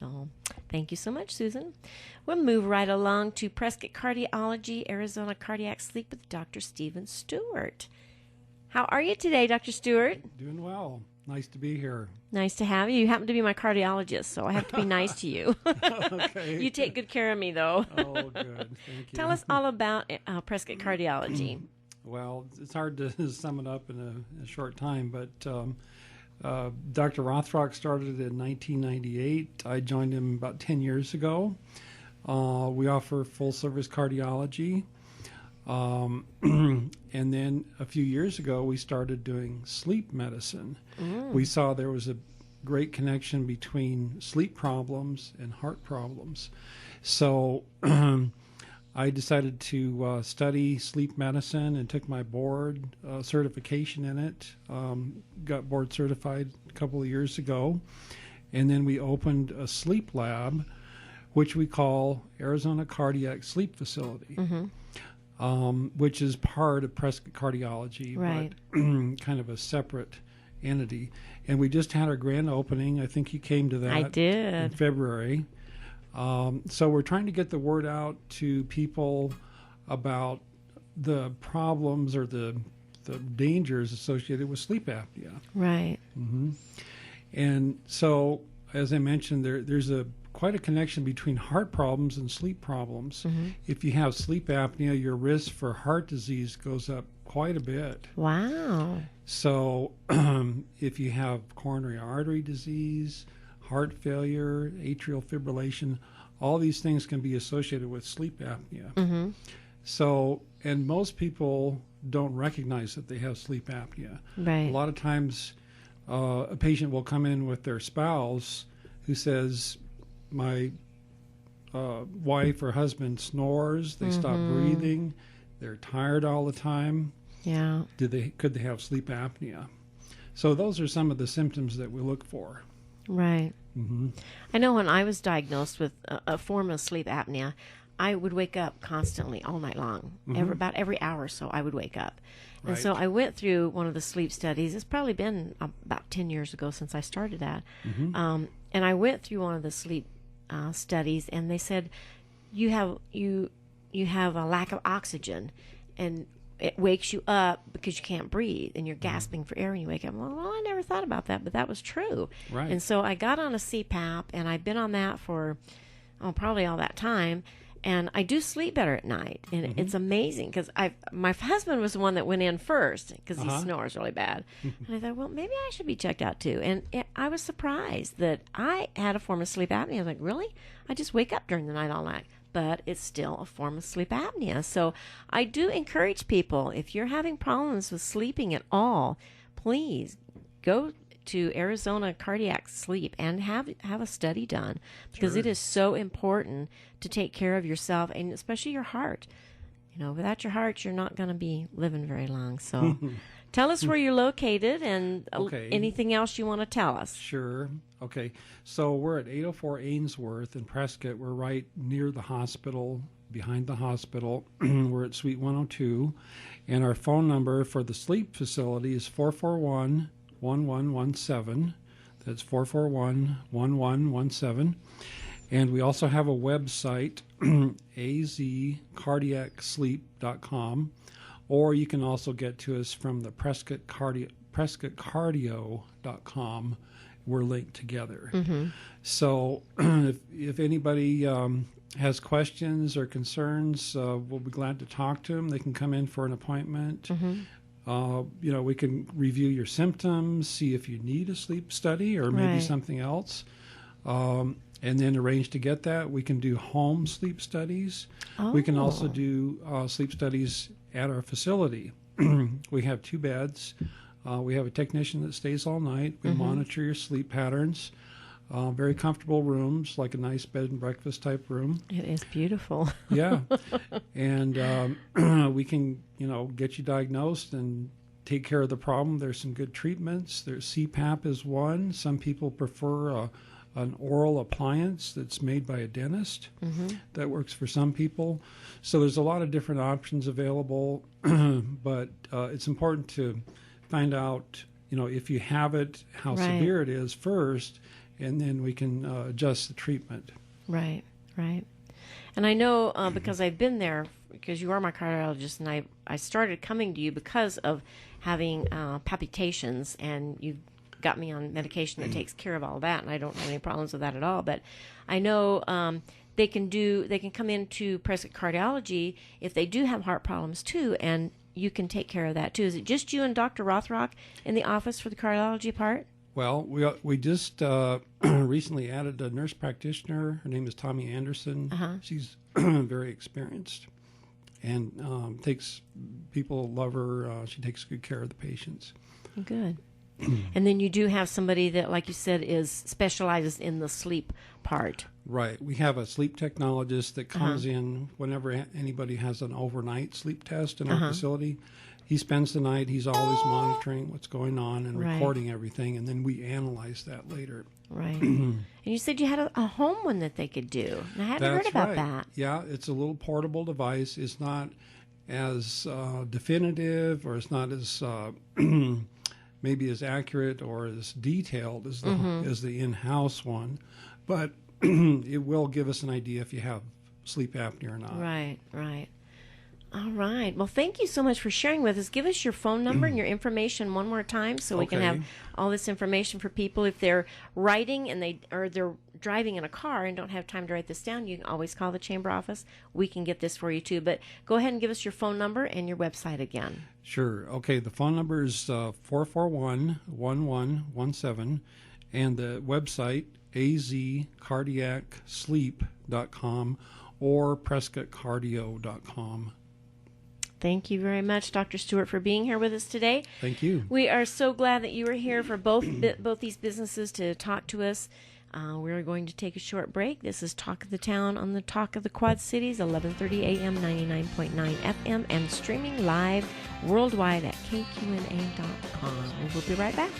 Oh, thank you so much, Susan. We'll move right along to Prescott Cardiology, Arizona Cardiac Sleep with Dr. Stephen Stewart. How are you today, Dr. Stewart? Doing well. Nice to be here. Nice to have you. You happen to be my cardiologist, so I have to be nice to you. Okay. You take good care of me, though. Oh, good. Thank you. Tell us all about Prescott Cardiology. Well, it's hard to sum it up in a short time, but Dr. Rothrock started in 1998. I joined him about 10 years ago. We offer full-service cardiology. And then a few years ago, we started doing sleep medicine. We saw there was a great connection between sleep problems and heart problems. So I decided to study sleep medicine and took my board certification in it. Got board certified a couple of years ago. And then we opened a sleep lab, which we call Arizona Cardiac Sleep Facility. Which is part of Prescott Cardiology, Right. but kind of a separate entity. And we just had our grand opening. I think you came to that. I did. In February. So we're trying to get the word out to people about the problems or the dangers associated with sleep apnea. Right. And so, as I mentioned, there's quite a connection between heart problems and sleep problems. If you have sleep apnea, your risk for heart disease goes up quite a bit. Wow. So if you have coronary artery disease, heart failure, atrial fibrillation, all these things can be associated with sleep apnea. So, and most people don't recognize that they have sleep apnea. Right. A lot of times a patient will come in with their spouse who says, my wife or husband snores, they stop breathing, they're tired all the time. Yeah. Could they have sleep apnea? So those are some of the symptoms that we look for. Right. I know when I was diagnosed with a form of sleep apnea, I would wake up constantly all night long. About every hour or so I would wake up. And Right. so I went through one of the sleep studies. It's probably been about 10 years ago since I started that. And I went through one of the sleep studies, and they said you have a lack of oxygen, and it wakes you up because you can't breathe, and you're gasping for air when you wake up. Well, I never thought about that, but that was true. Right. And so I got on a CPAP, and I've been on that for probably all that time. And I do sleep better at night, and it's amazing because my husband was the one that went in first because he snores really bad, and I thought, well, maybe I should be checked out too. And I was surprised that I had a form of sleep apnea. I was like, really? I just wake up during the night all night, but it's still a form of sleep apnea. So I do encourage people, if you're having problems with sleeping at all, please go to Arizona Cardiac Sleep and have a study done, because it is so important to take care of yourself, and especially your heart. Without your heart, you're not going to be living very long. So tell us where you're located and anything else you want to tell us. Sure. Okay. So we're at 804 Ainsworth in Prescott. We're right near the hospital, behind the hospital. We're at Suite 102. And our phone number for the sleep facility is 441-1117. That's 441-1117. And we also have a website, azcardiacsleep.com, or you can also get to us from the prescottcardio.com. We're linked together. So if anybody has questions or concerns, we'll be glad to talk to them. They can come in for an appointment. We can review your symptoms, see if you need a sleep study or maybe something else, and then arrange to get that. We can do home sleep studies. We can also do sleep studies at our facility. We have 2 beds. We have a technician that stays all night. We monitor your sleep patterns. Very comfortable rooms, like a nice bed and breakfast type room. It is beautiful. Yeah. And we can, get you diagnosed and take care of the problem. There's some good treatments. There's CPAP is one. Some people prefer an oral appliance that's made by a dentist. That works for some people. So there's a lot of different options available, but it's important to find out, if you have it, how severe it is first, and then we can adjust the treatment. Right, right. And I know because I've been there, because you are my cardiologist, and I started coming to you because of having palpitations, and you've got me on medication that takes care of all that, and I don't have any problems with that at all. But I know they can come into Prescott Cardiology if they do have heart problems too, and you can take care of that too. Is it just you and Dr. Rothrock in the office for the cardiology part? Well, we just recently added a nurse practitioner. Her name is Tommy Anderson. She's very experienced, and people love her. She takes good care of the patients. Good. And then you do have somebody that, like you said, specializes in the sleep part. Right. We have a sleep technologist that comes in whenever anybody has an overnight sleep test in our facility. He spends the night. He's always monitoring what's going on and recording everything, and then we analyze that later. Right. And you said you had a home one that they could do. And I hadn't heard about that. Yeah, it's a little portable device. It's not as definitive, or it's not as maybe as accurate or as detailed as the in-house one, but it will give us an idea if you have sleep apnea or not. Right, right. All right. Well, thank you so much for sharing with us. Give us your phone number and your information one more time so we can have all this information for people. If they're writing and they're driving in a car and don't have time to write this down, you can always call the chamber office. We can get this for you too. But go ahead and give us your phone number and your website again. Sure. Okay. The phone number is 441-1117, and the website azcardiacsleep.com or prescottcardio.com. Thank you very much, Dr. Stewart, for being here with us today. Thank you. We are so glad that you were here for both these businesses to talk to us. We're going to take a short break. This is Talk of the Town on the Talk of the Quad Cities, 1130 AM, 99.9 FM, and streaming live worldwide at KQNA.com. And we'll be right back.